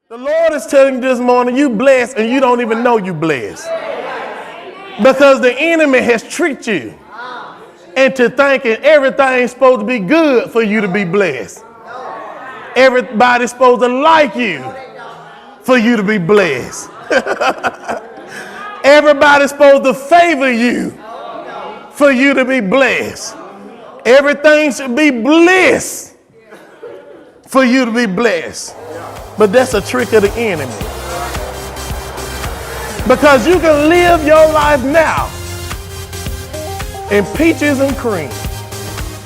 The Lord is telling you this morning, you blessed and you don't even know you blessed. Because the enemy has tricked you into thinking everything's supposed to be good for you to be blessed. Everybody's supposed to like you for you to be blessed. Everybody's supposed to favor you for you to be blessed. Everything should be bliss for you to be blessed. But that's a trick of the enemy. Because you can live your life now in peaches and cream,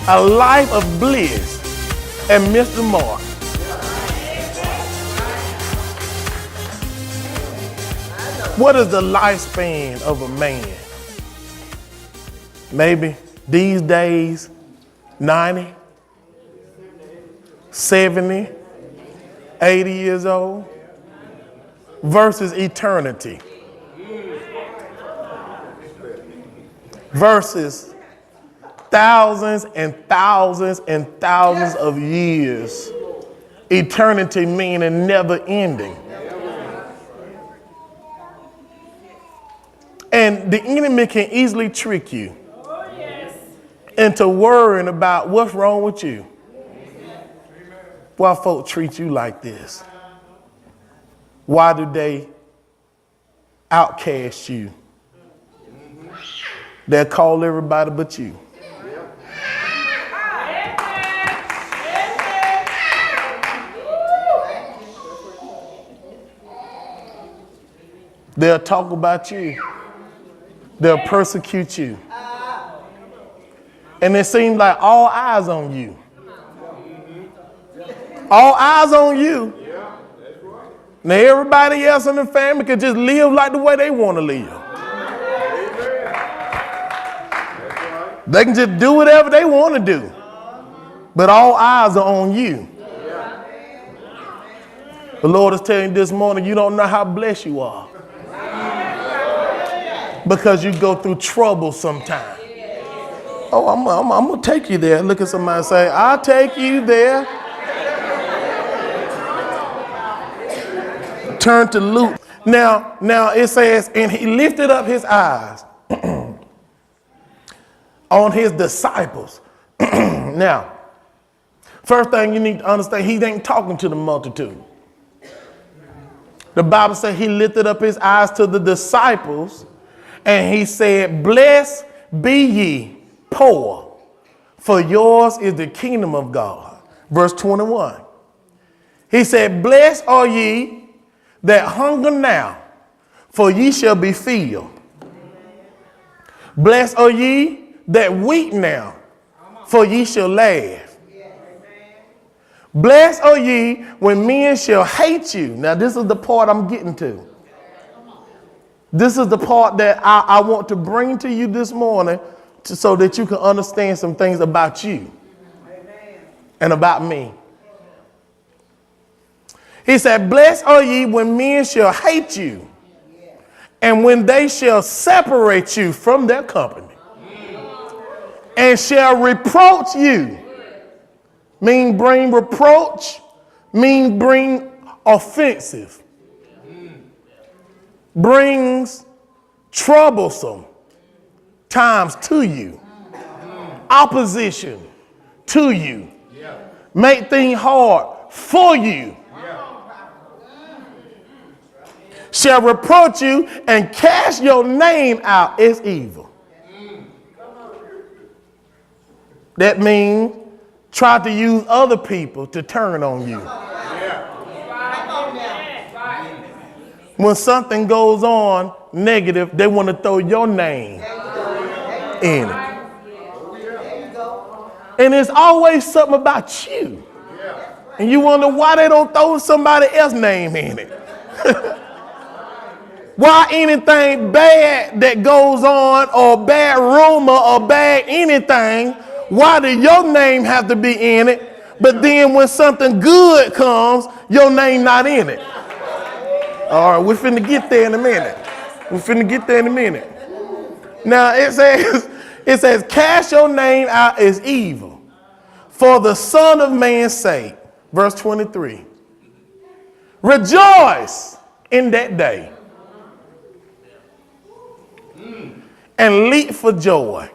a life of bliss, and miss the mark. What is the lifespan of a man? Maybe these days, 90, 70, 80 years old versus eternity. Versus thousands and thousands and thousands of years. Eternity meaning never ending. And the enemy can easily trick you into worrying about what's wrong with you. Why folk treat you like this? Why do they outcast you? They'll call everybody but you. They'll talk about you. They'll persecute you. And it seems like all eyes on you. All eyes on you. Now everybody else in the family can just live like the way they want to live. They can just do whatever they want to do. But all eyes are on you. The Lord is telling you this morning, you don't know how blessed you are. Because you go through trouble sometimes. Oh, I'm going to take you there. Look at somebody and say, I'll take you there. Turn to Luke. Now it says, and he lifted up his eyes on his disciples. Now, first thing you need to understand, he ain't talking to the multitude. The Bible says he lifted up his eyes to the disciples and he said, blessed be ye poor, for yours is the kingdom of God. Verse 21. He said, blessed are ye that hunger now, for ye shall be filled. Blessed are ye that weep now, for ye shall laugh. Blessed are ye when men shall hate you. Now this is the part I'm getting to. This is the part that I want to bring to you this morning so that you can understand some things about you and about me. He said, blessed are ye when men shall hate you and when they shall separate you from their company and shall reproach you. Mean bring reproach, mean bring offensive. Brings troublesome times to you. Opposition to you. Make things hard for you. Shall reproach you and cast your name out as evil. That means try to use other people to turn on you. When something goes on negative, they want to throw your name in it. And it's always something about you. And you wonder why they don't throw somebody else's name in it. Why anything bad that goes on or bad rumor or bad anything, why do your name have to be in it? But then when something good comes, your name not in it. All right, we're finna get there in a minute. Now it says, cast your name out as evil for the Son of Man's sake. Verse 23. Rejoice in that day and leap for joy.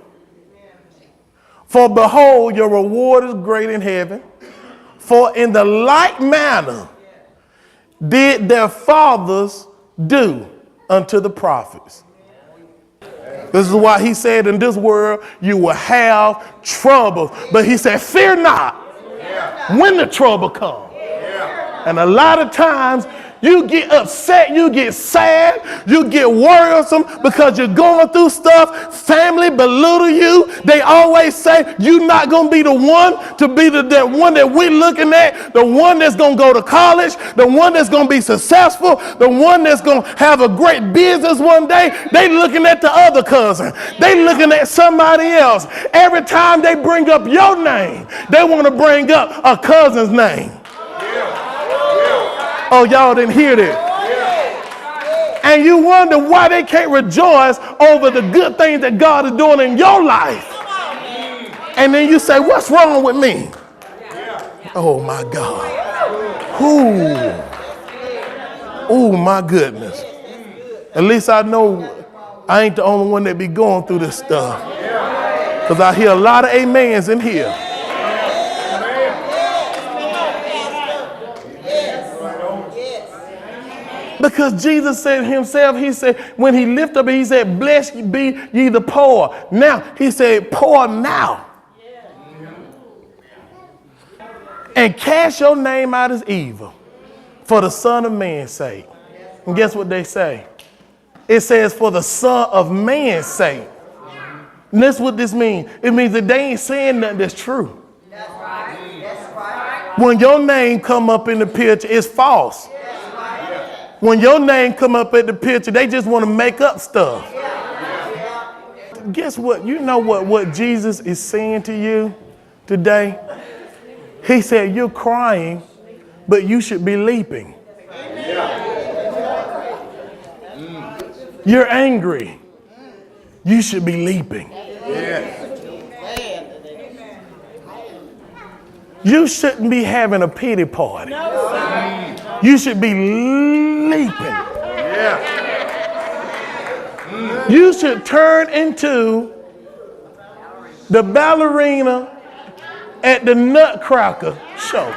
For behold, your reward is great in heaven. For in the like manner did their fathers do unto the prophets. This is why he said, in this world you will have trouble. But he said, fear not when the trouble comes. And a lot of times you get upset, you get sad, you get worrisome because you're going through stuff. Family belittle you. They always say you're not going to be the one to be the one that we're looking at, the one that's going to go to college, the one that's going to be successful, the one that's going to have a great business one day. They looking at the other cousin. They looking at somebody else. Every time they bring up your name, they want to bring up a cousin's name. Oh, y'all didn't hear that. And you wonder why they can't rejoice over the good things that God is doing in your life. And then you say, what's wrong with me? Oh, my God. Oh, my goodness. At least I know I ain't the only one that be going through this stuff. Because I hear a lot of amens in here. Because Jesus said himself, he said, when he lifted up, he said, blessed be ye the poor. Now, he said, poor now. And cast your name out as evil for the Son of Man's sake. And guess what they say? It says, for the Son of Man's sake. And that's what this means. It means that they ain't saying nothing that's true. That's right. That's right. When your name come up in the picture, it's false. When your name come up at the picture, they just want to make up stuff. Guess what? You know what Jesus is saying to you today? He said, you're crying, but you should be leaping. You're angry. You should be leaping. You shouldn't be having a pity party. You should be leaping. You should turn into the ballerina at the Nutcracker show.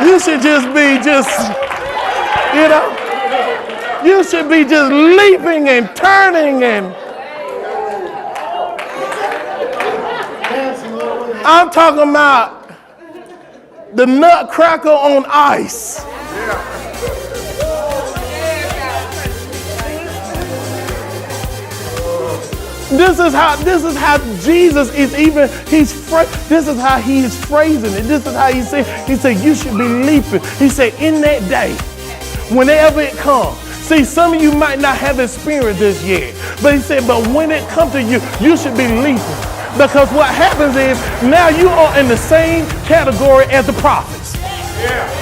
You should just be you should be just leaping and turning and I'm talking about the Nutcracker on ice. This is how Jesus is this is how he is phrasing it. This is how he said you should be leaping. He said in that day, whenever it comes. See, some of you might not have experienced this yet, but he said, but when it comes to you, you should be leaping. Because what happens is now you are in the same category as the prophets. Yeah.